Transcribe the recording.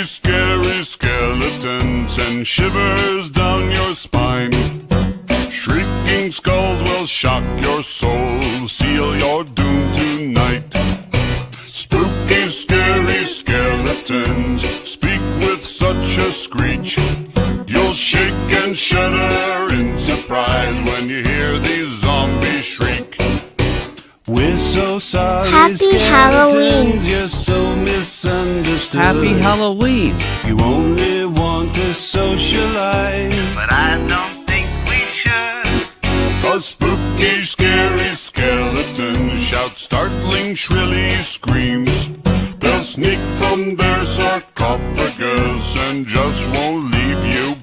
scary skeletons send shivers down your spine. Shrieking skulls will shock your soul, seal your doom tonight. Spooky, scary skeletons speak with such a screech. You'll shake and shudder in surprise when you hear these zombies shriek. We're so sorry, Happy Halloween. You're so misunderstood. Happy Halloween. You only want to socialize, but I don't think we should. A spooky, scary skeleton shouts startling, shrilly screams. They'll sneak from their sarcophagus and just won't leave you